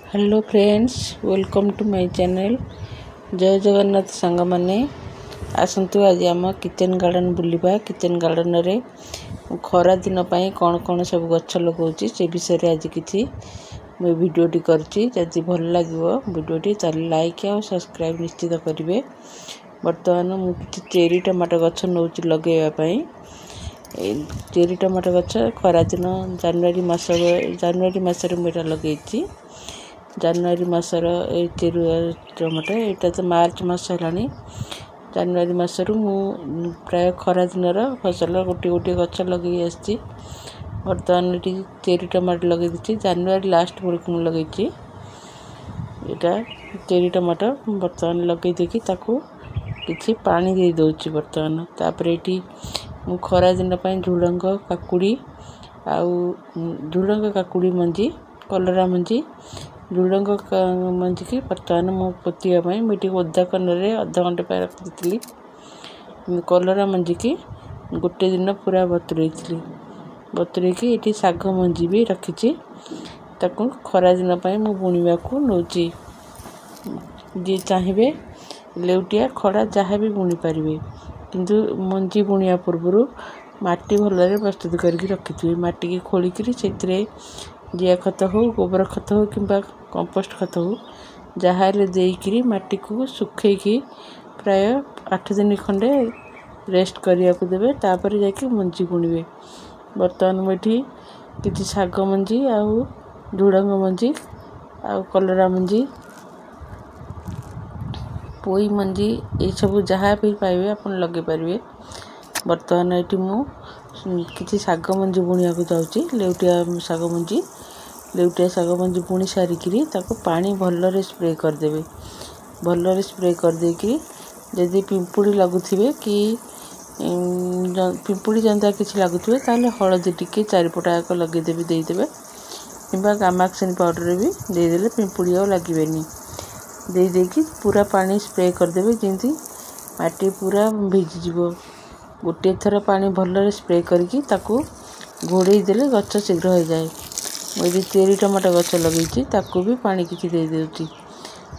Hello friends, welcome to my channel. जय जगन्नाथ सांग माने आसंतु आज आम किचन गार्डन बुलिबा। किचन गार्डन रे खरा दिन पाई कौन कौन सब गछ लगाउची से विषय रे आज किछि मैं वीडियोटी करछि। जदि भल लागिवो वीडियोटी ताले लाइक और सब्सक्राइब निश्चित करिवे। वर्तमान मु किछि चेरी टमाटो गछ नउची लगेया पाई। चेरी टमाटो गछ खरा दिन जानुआरी मासरे मेरा लगेछि। जानुआरी मासर चेरी टमाटो एटा तो मार्च मास हेलानी। जानुआरी मासरू मु प्राय खरा दिनर फसल गोटे गोटे गछ लगे आछि। वर्तमान एटी चेरी टमाटो लगे दिछि। जानुआरी लास्ट बेलकु मु लगेछि एटा चेरी टमाटो। वर्तमान लगे देखि ताकू किछि पानी दे दोछि। वर्तमान तापर एटी मु खरा दिन पय झुडंग काकुड़ी आउ झुडंग काकुड़ी मंजी कलरा मंजी झुडंग मंजी की वर्तमान मु पोतिया पय मिटी ओदा कनरे आधा घंटे पय रख दितली। कलरा मंजी की गोटे दिन पूरा बतुरे की एटी साग मंजी भी रखिछि। ताकू खरा दिन पय मु बुनिबा को नउची। जे चाहिबे लेउटिया खड़ा जहाँ भी बुनी पारिबे, किंतु मंजी बुनिया पूर्वरु माटी भलरे प्रस्तुत करके रखिथिबे। माटी की खोली करी सेतरे जिया खत हो, गोबर खत हो किंबा कंपोस्ट खत हो जहाँ ले देइकरी माटी को सुखे की प्राय 8 दिन खंडे रेस्ट करिया को देबे। तापर जाके मंजी बुनिबे। वर्तमान मेठी किछि साग मंजी आउ झुडंग मंजी आउ कलरा मंजी पोई मंजी ए सब जहाँ भी पाइबे अपन लगे पारिबे। वर्तमान एटी मु किछि साग मंजी बुनिया को जाउची। लेउटिया साग मंजी बुनी सारी किरी ताको पानी भलरे स्प्रे कर देबे। भलरे स्प्रे कर देकी जदि पिंपुड़ी लागुथिबे कि पिंपुड़ी जंता किछि लागुथिबे ताले हळदी टिके चारिपटाक लगे देबे देई देबे किंबा गामाक्सिन पाउडर भी दे देले पिंपुड़ी आ लागिबेनी। दे देकी पूरा पानी स्प्रे कर देबे जेंती माटी पूरा भिजि जिवो। गोटे थर पानी भलरे स्प्रे करके ताकू घोड़े देले गछ शीघ्र हो जाए। मुझे चेरी टमाटो गछ लगेछि ताकू भी पानी किछि दे देउछि।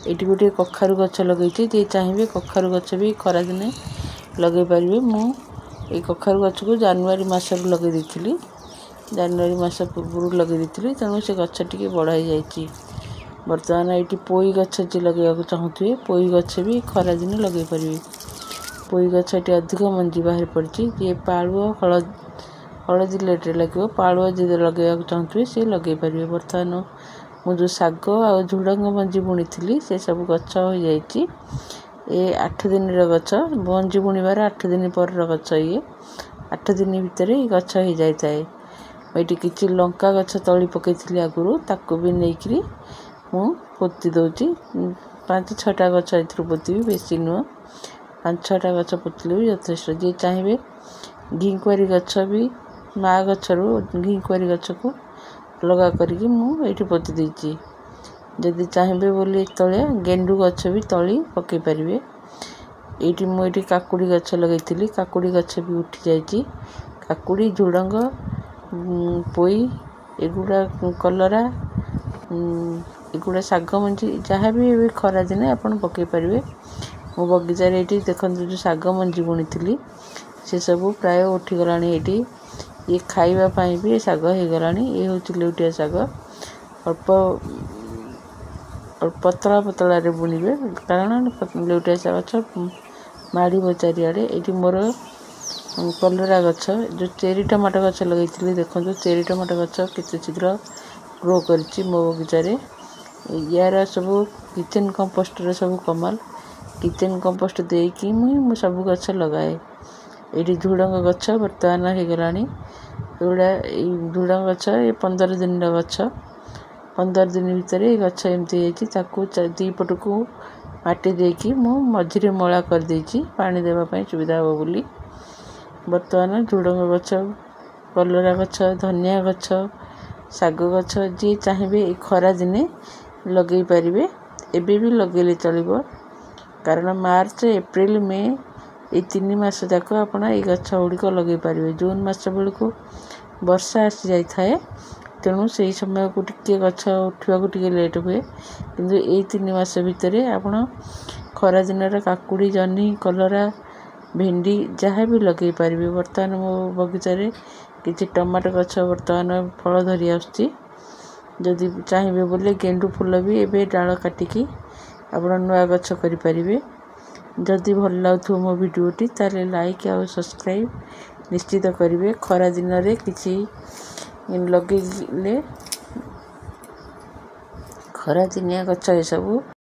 एटी गोटे कखारु गछ लगेछि। जे चाहिबे कखारु गछ भी खरा दिने लगे पारिबे। मु ए कखारु गछ को जानुआरी मासर लगे देथिली। जानुआरी मास पूर्व लगे देथिली तेणु से गछ टिके बढ़ाई जाइछि। वर्तमान एटी पोई गछ जे लगेया को चाहुथिबे पोई गछ भी खरा दिने लगे पारिबे। पोई गछ एटी अधिक मंजी बाहर पड़छि। जे पाळुआ हळदी लेटे लगे पाळुआ जे लगेया को चाहुथिबे से लगे पारिबे। वर्तमान मु जो साग आ झुडंग मंजी बुनी थिली से सब गछ हो जाइछि। ए 8 दिन र गछ मंजी बुनीबार 8 दिन पर र गछ। ये 8 दिन भितर ए गछ हो जाय थाए। एटी किछि लंका गछ तळी पकेथिली आगुरु ताकू भी नेइकरी मु पोती दोछि। 5-6टा गछ एथरु पोतीबी, बेसी नुह 5-6टा गछ पोतले भी यथेष्ट। जे चाहिबे घिकुआरी गछ भी मा गछरु घिकुआरी गछ को लगा करके मु एठी पोती देछि। जदि चाहिबे बोली तळे गेंडू गछ भी तळी पके परिबे। एठी मु एठी काकुड़ी गछ लगैथिली, काकुड़ी गछ भी उठी जाइछि। काकुड़ी झुडंग पोई एगुडा कलरा एगुडा साग मंजी जहाँ भी खरा दिने अपन पके परिबे। मो बगीचा रे एठी देखंतु जो साग मंजी बुनीथिली से सब प्राय उठी गलानी। एठी ये खाइबा पाई भी साग हे गलानी। ये होछि लेउटिया साग। पतला पतला रे बुनीबे कारण लेउटिया साग माड़ी बचारी आड़े। एठी मोर कलरा गछ जो चेरी टमाटो गछ लगैथिली देखंतु चेरी टमाटो गछ केते शीघ्र ग्रो करछि मो बगीचा रे। यार सब किचन कंपोस्ट रे सब कमाल। किचन कंपोस्ट देकी मु सब गछ लगाए। एठी झुडंग गछ वर्तमान हे गलानी। एउडा झुडंग गछ ए 15 दिन र गछ। 15 दिन भीतर ए गछ एमती हेछि। ताकू दी पटकू माटी देकी मु मझिरे मोळा कर देछि पानी देबा पय सुविधा हो बोली। वर्तमान झुडंग गछ, कलरा गछ, धनिया गछ, साग गछ जे चाहिबे ए खरा दिने लगे पारिबे। एबे भी लगेले चलिबो कारण मार्च, एप्रिल, मे ए 3 मास जाक आपण ए गछ गुडी को लगे पारिबे। जून मास बेलकु वर्षा आसी जाय थाए तेणु से समय को टिके गछ उठा टिके लेट हुए किंतु यही 3 मास भितर आपण खरा दिन काकुड़ी जह्नी कलरा भेंडी जहाँ भी लगे पारे। बर्तमान मो बगीचारे किसी टमाटो गछ बर्तमान फल धरी आसुची जदि चाहिए बोले गेंडू फूल भी एवं डाल काटिकी आपण नुआ गछ करें। जदि भल लगुव मो भिडियोटी ताले लाइक और सब्सक्राइब निश्चित करेंगे। खरा दिन में किसी लगे खरा दिनिया गछ ये सब